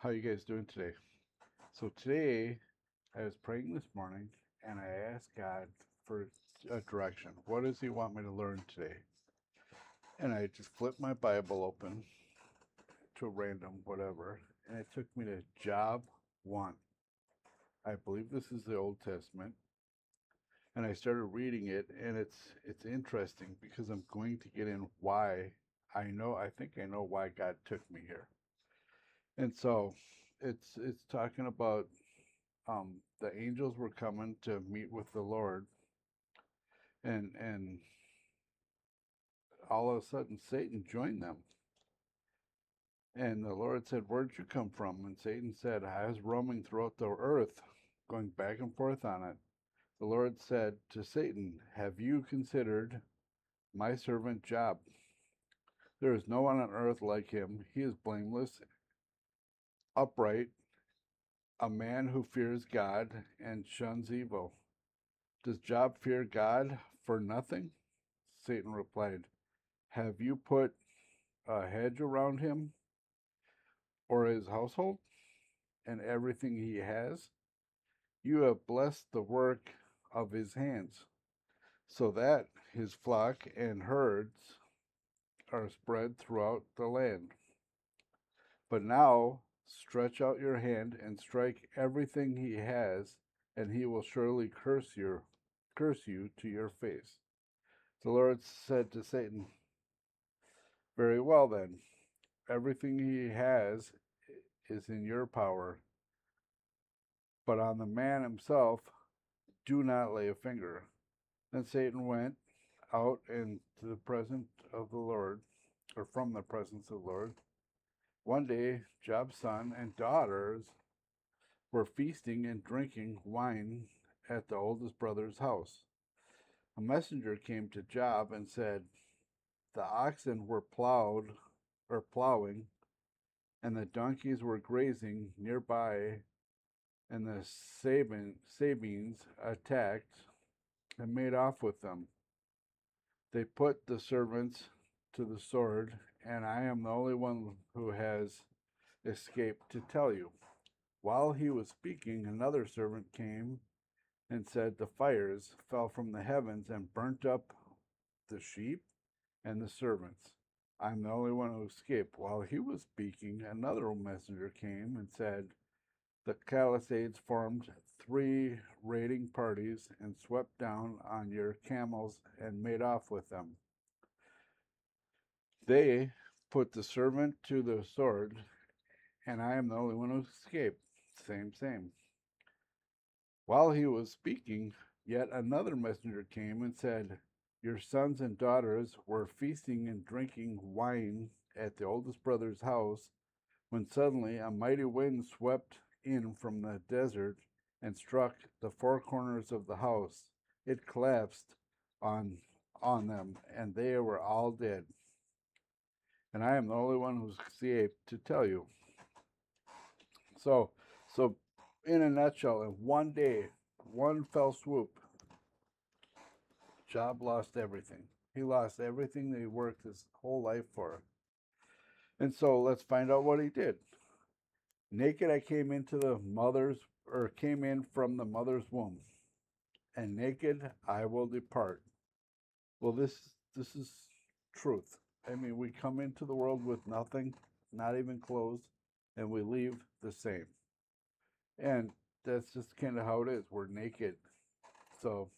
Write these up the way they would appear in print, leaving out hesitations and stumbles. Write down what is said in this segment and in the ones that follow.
How you guys doing today? So today I was praying this morning and I asked God for a direction. What does he want me to learn today? And I just flipped my Bible open to a random whatever and it took me to Job 1. I believe this is the Old Testament. And I started reading it and it's interesting because I'm going to get in why I think I know why God took me here. And so it's talking about the angels were coming to meet with the Lord, and all of a sudden Satan joined them. And the Lord said, "Where'd you come from?" And Satan said, "I was roaming throughout the earth, going back and forth on it." The Lord said to Satan, "Have you considered my servant Job? There is no one on earth like him. He is blameless, upright, a man who fears God and shuns evil. Does Job fear God for nothing?" Satan replied, "Have you put a hedge around him or his household and everything he has? You have blessed the work of his hands, so that his flock and herds are spread throughout the land. But now stretch out your hand and strike everything he has, and he will surely curse you to your face." The Lord said to Satan, "Very well then, everything he has is in your power, but on the man himself do not lay a finger." Then Satan went out into the presence of the Lord, or from the presence of the Lord. One day, Job's son and daughters were feasting and drinking wine at the oldest brother's house. A messenger came to Job and said, "The oxen were plowing, and the donkeys were grazing nearby, and the Sabines attacked and made off with them. They put the servants to the sword, and I am the only one who has escaped to tell you." While he was speaking, another servant came and said, "The fires fell from the heavens and burnt up the sheep and the servants. I'm the only one who escaped." While he was speaking, another messenger came and said, "The Palisades formed three raiding parties and swept down on your camels and made off with them. They put the servant to the sword, and I am the only one who escaped." Same, same. While he was speaking, yet another messenger came and said, "Your sons and daughters were feasting and drinking wine at the oldest brother's house, when suddenly a mighty wind swept in from the desert and struck the four corners of the house. It collapsed on them, and they were all dead. And I am the only one who escaped to tell you." So, so in a nutshell, in one day, one fell swoop, Job lost everything. He lost everything that he worked his whole life for. And so let's find out what he did. "Naked I came in from the mother's womb, and naked I will depart." Well, this is truth. I mean, we come into the world with nothing, not even clothes, and we leave the same. And that's just kind of how it is. We're naked. So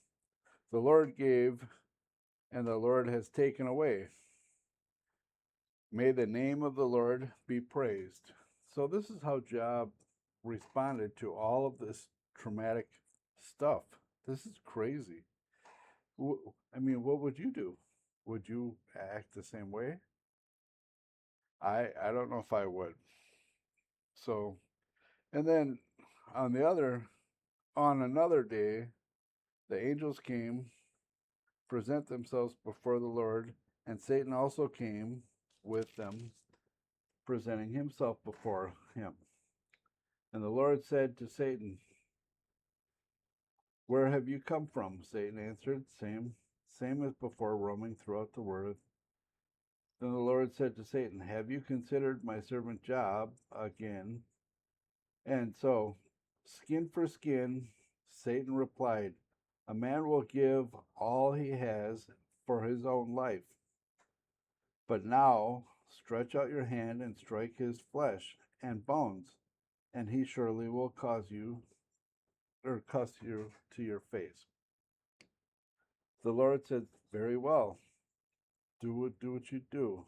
the Lord gave, and the Lord has taken away. May the name of the Lord be praised. So this is how Job responded to all of this traumatic stuff. This is crazy. I mean, what would you do? Would you act the same way? I don't know if I would. So, and then on the other on another day, the angels came, present themselves before the Lord, and Satan also came with them, presenting himself before him. And the Lord said to Satan, "Where have you come from?" Satan answered, Same as before, roaming throughout the earth." Then the Lord said to Satan, "Have you considered my servant Job?" Again, And so, skin for skin, Satan replied, a man will give all he has for his own life. But now stretch out your hand and strike his flesh and bones, and he surely will cause you or cuss you to your face. The Lord said, very well, do what you do.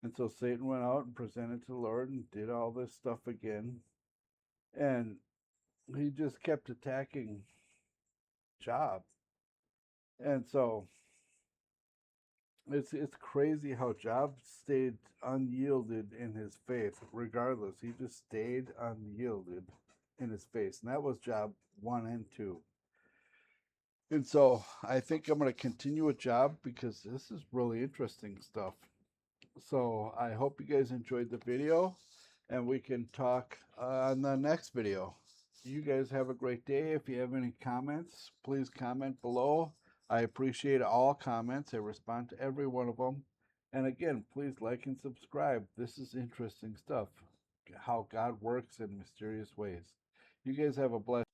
And so Satan went out and presented to the Lord and did all this stuff again. And he just kept attacking Job. And so it's crazy how Job stayed unyielded in his faith, regardless. He just stayed unyielded in his faith. And that was Job 1 and 2. And so I think I'm going to continue with Job because this is really interesting stuff. So I hope you guys enjoyed the video, and we can talk on the next video. You guys have a great day. If you have any comments, please comment below. I appreciate all comments. I respond to every one of them. And again, please like and subscribe. This is interesting stuff, how God works in mysterious ways. You guys have a blessed.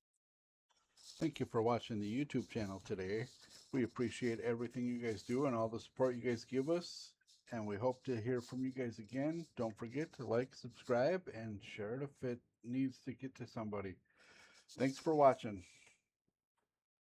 Thank you for watching the YouTube channel today. We appreciate everything you guys do and all the support you guys give us. And we hope to hear from you guys again. Don't forget to like, subscribe, and share it if it needs to get to somebody. Thanks for watching.